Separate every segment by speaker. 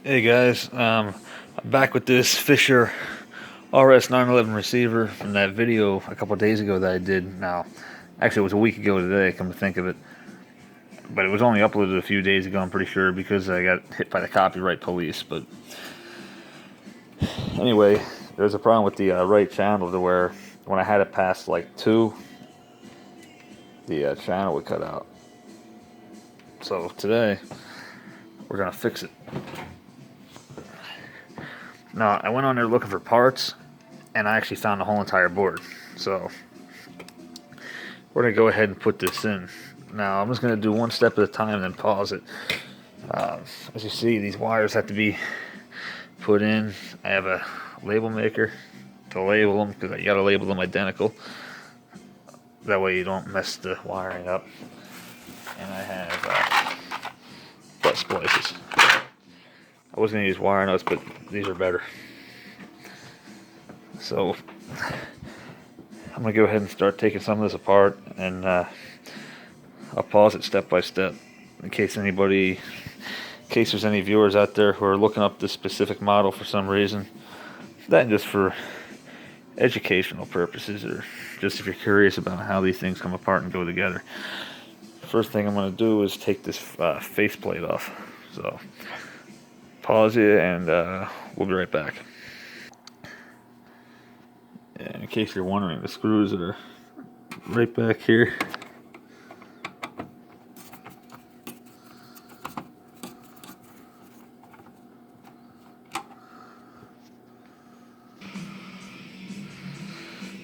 Speaker 1: Hey guys, I'm back with this Fisher RS-911 receiver from that video a couple days ago that I did. Now, actually it was a week ago today, come to think of it. But it was only uploaded a few days ago, I'm pretty sure, because I got hit by the copyright police. But anyway, there's a problem with the right channel to where when I had it past like 2, the channel would cut out. So today, we're going to fix it. Now, I went on there looking for parts, and I actually found the whole entire board. So, we're going to go ahead and put this in. Now, I'm just going to do one step at a time and then pause it. As you see, these wires have to be put in. I have a label maker to label them, because you got to label them identical. That way you don't mess the wiring up. And I have butt splices. I was going to use wire nuts, but these are better. So, I'm going to go ahead and start taking some of this apart, and I'll pause it step by step in case there's any viewers out there who are looking up this specific model for some reason. That just for educational purposes, or just if you're curious about how these things come apart and go together. First thing I'm going to do is take this faceplate off. So, pause it, and we'll be right back. And in case you're wondering, the screws that are right back here.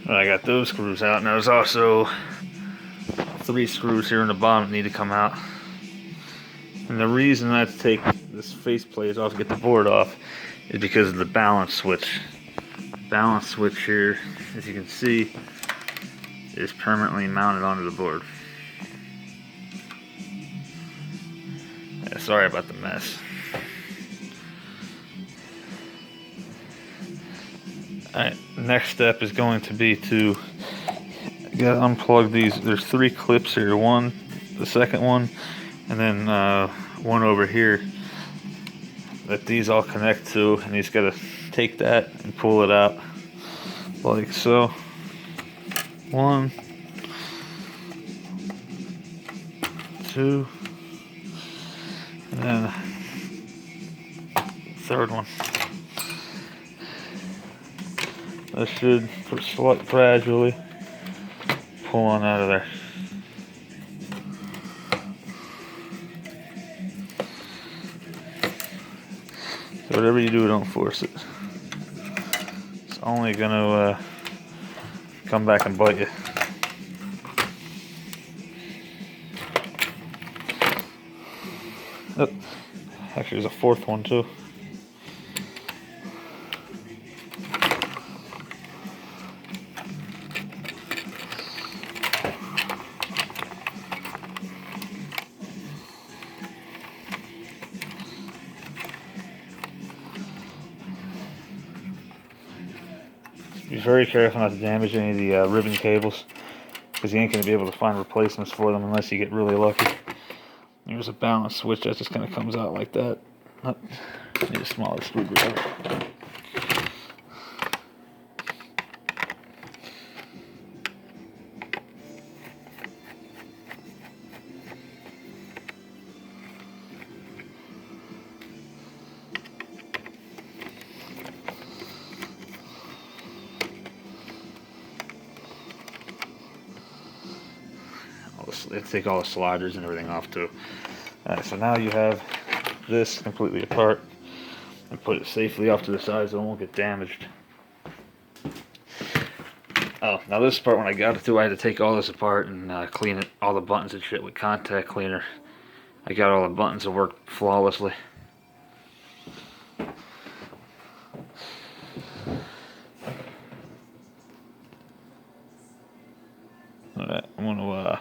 Speaker 1: I got those screws out, and there's also 3 screws here in the bottom that need to come out. And the reason I have to take this faceplate off, get the board off, is because of the balance switch. The balance switch here, as you can see, is permanently mounted onto the board. Yeah, sorry about the mess. Alright, next step is going to be to unplug these. There's 3 clips here. One, the second one, and then one over here that these all connect to, and you just got to take that and pull it out like so. 1, 2, and then third one. That should gradually pull on out of there. So whatever you do, don't force it. It's only gonna come back and bite you. Oh, actually, there's a 4th one too. Be very careful not to damage any of the ribbon cables, because you ain't going to be able to find replacements for them unless you get really lucky. There's a balance switch that just kind of comes out like that. Need a smaller screwdriver. Let's take all the sliders and everything off too. Alright, so now you have this completely apart, and put it safely off to the side so it won't get damaged. Oh, now this part, when I got it through, I had to take all this apart and clean it, all the buttons and shit with contact cleaner. I got all the buttons to work flawlessly. Alright, I'm going to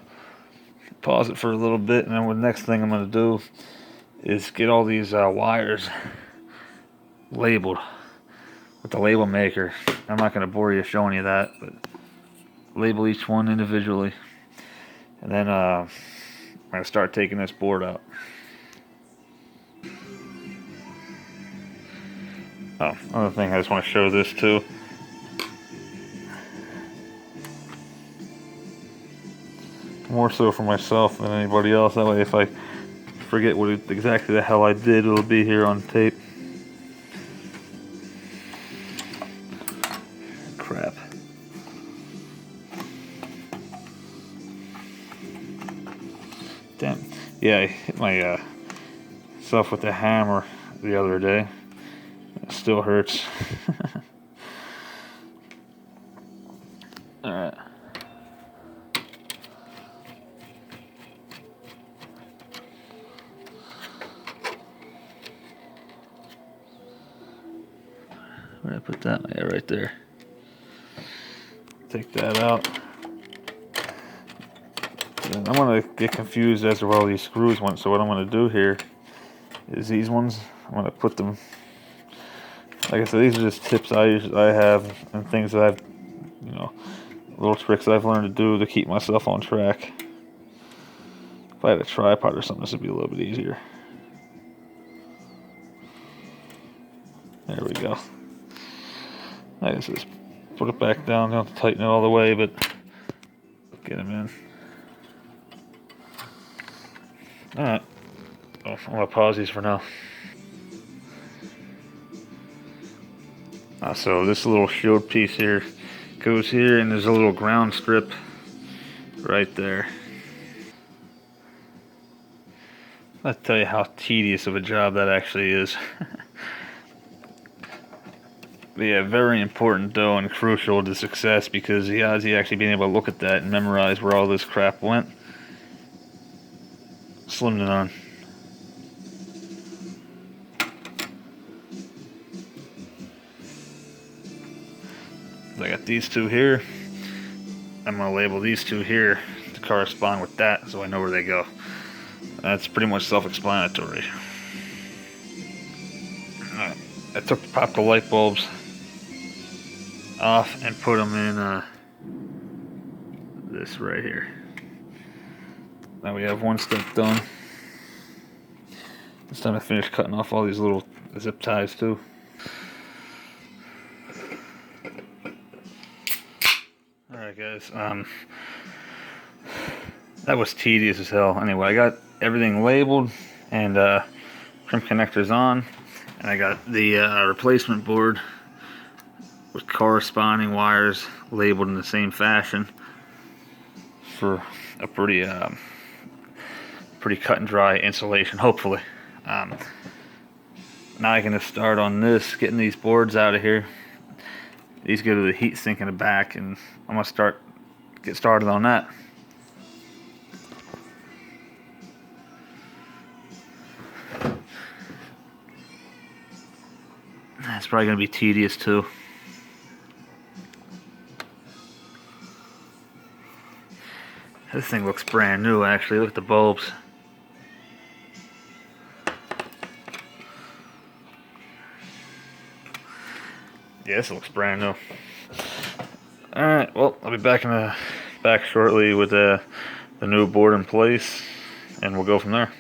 Speaker 1: pause it for a little bit, and then the next thing I'm going to do is get all these wires labeled with the label maker. I'm not going to bore you showing you that, but label each one individually, and then I'm going to start taking this board out. Oh, another thing, I just want to show this too. More so for myself than anybody else. That way, if I forget exactly the hell I did, it'll be here on tape. Crap. Damn. Yeah, I hit my self with the hammer the other day. It still hurts. Alright. Where did I put that? Yeah, right there. Take that out. And I'm gonna get confused as to where all these screws went. So what I'm gonna do here is these ones. I'm gonna put them. Like I said, these are just tips I have and things that I've, little tricks I've learned to do to keep myself on track. If I had a tripod or something, this would be a little bit easier. There we go. I guess just put it back down. Don't have to tighten it all the way, but get them in. Alright. Oh, I'm going to pause these for now. So this little shield piece here goes here, and there's a little ground strip right there. I'll tell you how tedious of a job that actually is. But yeah, very important though, and crucial to success, because the odds of you actually being able to look at that and memorize where all this crap went, slim to none. I got these two here. I'm going to label these two here to correspond with that, so I know where they go. That's pretty much self-explanatory. Alright, I popped the light bulbs off and put them in this right here. Now we have one step done. It's time to finish cutting off all these little zip ties too. Alright guys, that was tedious as hell. Anyway, I got everything labeled and trim connectors on, and I got the replacement board with corresponding wires labeled in the same fashion for a pretty cut and dry installation, hopefully. Now I can just start on this, getting these boards out of here. These go to the heat sink in the back, and I'm gonna get started on that. It's probably gonna be tedious too. This thing looks brand new actually. Look at the bulbs. Yeah, this looks brand new. Alright, well, I'll be back shortly with the new board in place, and we'll go from there.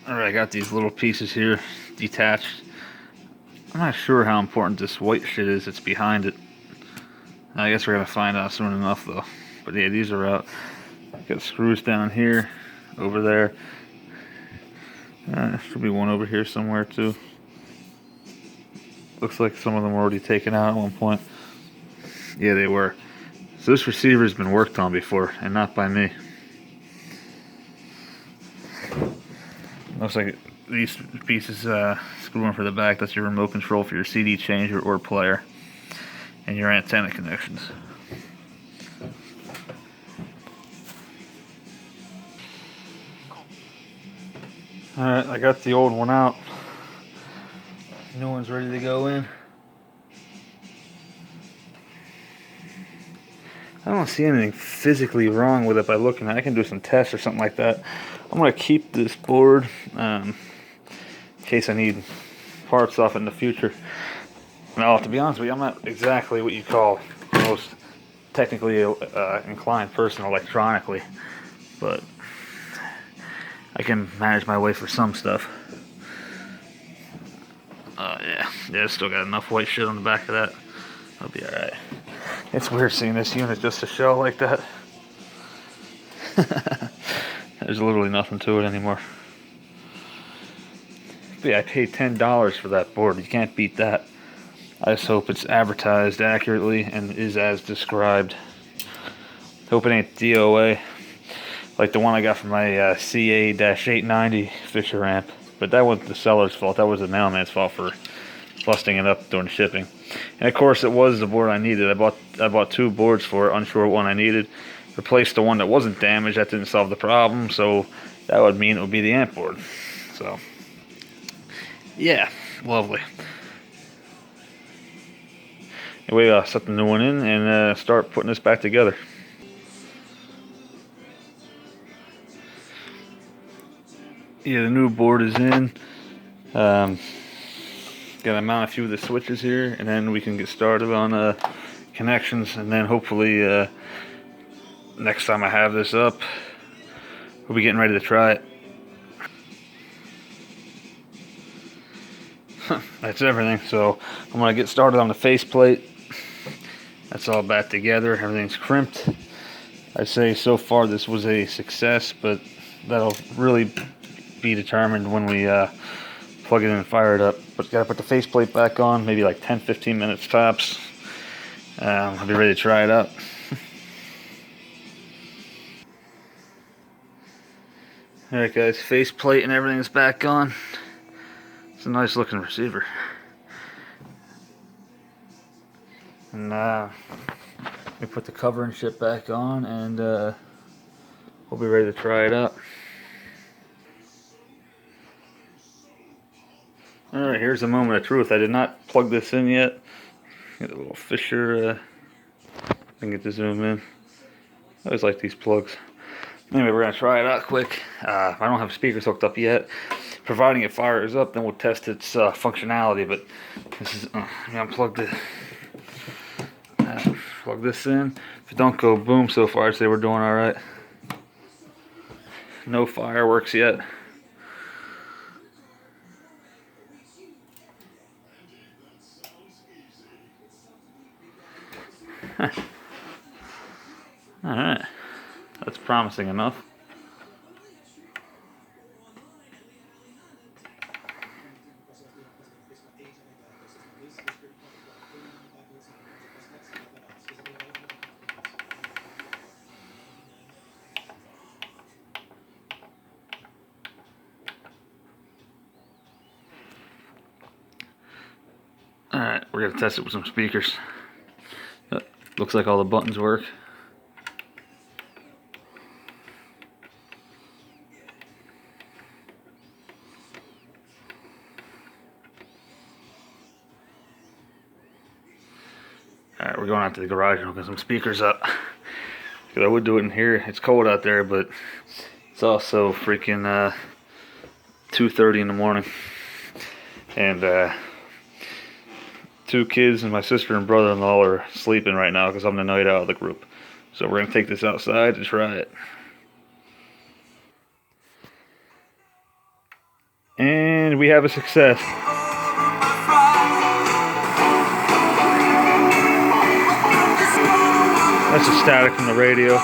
Speaker 1: Alright, I got these little pieces here detached. I'm not sure how important this white shit is that's behind it. I guess we're gonna find out soon enough though. But yeah, these are out. Got screws down here, over there. Should be one over here somewhere too. Looks like some of them were already taken out at one point. Yeah, they were. So this receiver's been worked on before, and not by me. Looks like these pieces screw in for the back. That's your remote control for your CD changer or player, and your antenna connections. Alright, I got the old one out. New one's ready to go in. I don't see anything physically wrong with it by looking at it. I can do some tests or something like that. I'm going to keep this board in case I need parts off in the future. Now, to be honest with you, I'm not exactly what you call the most technically inclined person electronically, but I can manage my way for some stuff. Yeah, it's still got enough white shit on the back of that. I'll be alright. It's weird seeing this unit just a shell like that. There's literally nothing to it anymore. But yeah, I paid $10 for that board. You can't beat that. I just hope it's advertised accurately and is as described. Hope it ain't DOA like the one I got from my CA-890 Fisher ramp. But that wasn't the seller's fault. That was the mailman's fault for busting it up during shipping. And of course, it was the board I needed. I bought 2 boards for it, unsure what one I needed. Replaced the one that wasn't damaged. That didn't solve the problem. So that would mean it would be the amp board. So yeah, lovely. Anyway, I'll set the new one in and start putting this back together. Yeah, the new board is in. Gotta mount a few of the switches here, and then we can get started on connections, and then hopefully next time I have this up, we'll be getting ready to try it. That's everything. So I'm gonna get started on the faceplate. That's all back together. Everything's crimped. I'd say so far this was a success, but that'll really be determined when we plug it in and fire it up. But gotta put the faceplate back on, maybe like 10-15 minutes tops. I'll be ready to try it out. Alright guys, faceplate and everything's back on. It's a nice looking receiver. And we put the cover and shit back on, and we'll be ready to try it out. Alright, here's the moment of truth. I did not plug this in yet. Get a little Fisher, I can get to zoom in. I always like these plugs. Anyway, we're going to try it out quick. I don't have speakers hooked up yet. Providing it fires up, then we'll test its functionality. But this is, unplug the, plug this in. If it don't go boom so far, I'd say we're doing alright. No fireworks yet. Alright, that's promising enough. Alright, we're going to test it with some speakers. Looks like all the buttons work. Alright, we're going out to the garage and hooking some speakers up. Because I would do it in here. It's cold out there, but it's also freaking 2:30 in the morning. And 2 kids and my sister and brother-in-law are sleeping right now because I'm the night out of the group. So we're going to take this outside to try it. And we have a success. That's the static from the radio.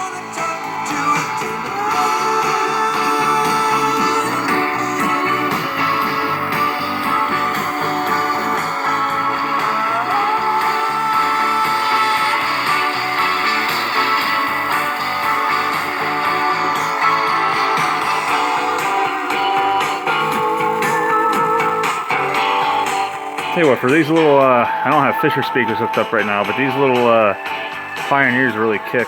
Speaker 1: Tell you what, for these little, I don't have Fisher speakers hooked up right now, but these little Pioneers really kick.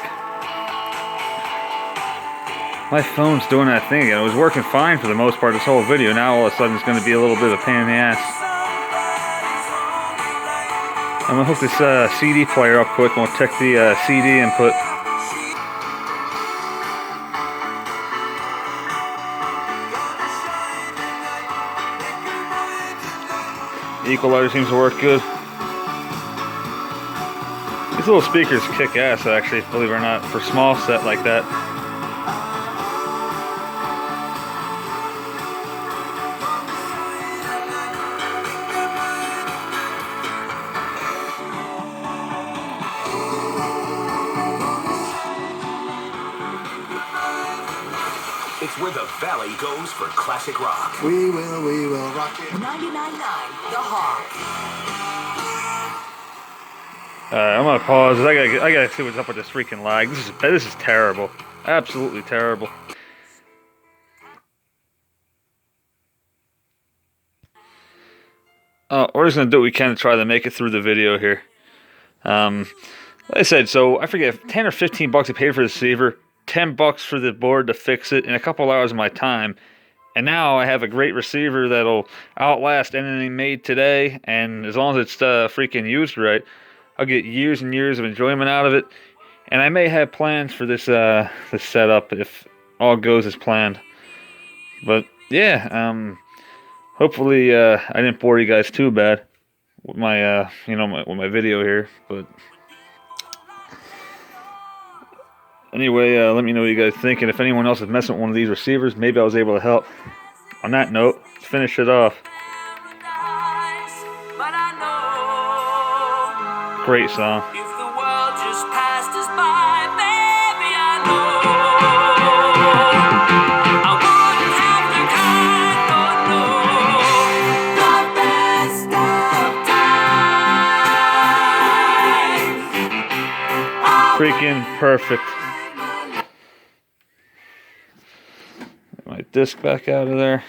Speaker 1: My phone's doing that thing again. It was working fine for the most part this whole video. Now all of a sudden it's going to be a little bit of a pain in the ass. I'm going to hook this CD player up quick and we'll check the CD input. The equalizer seems to work good. These little speakers kick ass, actually, believe it or not, for small set like that.
Speaker 2: It's where the valley goes for classic rock.
Speaker 3: We will rock it.
Speaker 2: 99.9 The Hog.
Speaker 1: Alright, I'm gonna pause. I gotta see what's up with this freaking lag. This is terrible. Absolutely terrible. We're just gonna do what we can to try to make it through the video here. Like I said, so I forget, 10 or 15 bucks I paid for the receiver, 10 bucks for the board to fix it, and a couple hours of my time. And now I have a great receiver that'll outlast anything made today, and as long as it's freaking used right, I'll get years and years of enjoyment out of it. And I may have plans for this setup if all goes as planned. But yeah, hopefully I didn't bore you guys too bad with my with my video here. But anyway, let me know what you guys think, and if anyone else is messing with one of these receivers, maybe I was able to help. On that note, let's finish it off. Great song. Freaking perfect. Get my disc back out of there.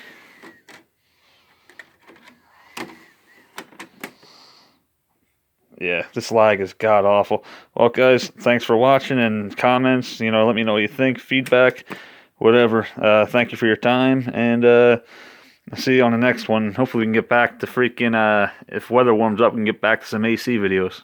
Speaker 1: Yeah, this lag is god awful. Well, guys, thanks for watching, and comments, let me know what you think, feedback, whatever. Thank you for your time, and I'll see you on the next one. Hopefully we can get back to freaking, if weather warms up, we can get back to some AC videos.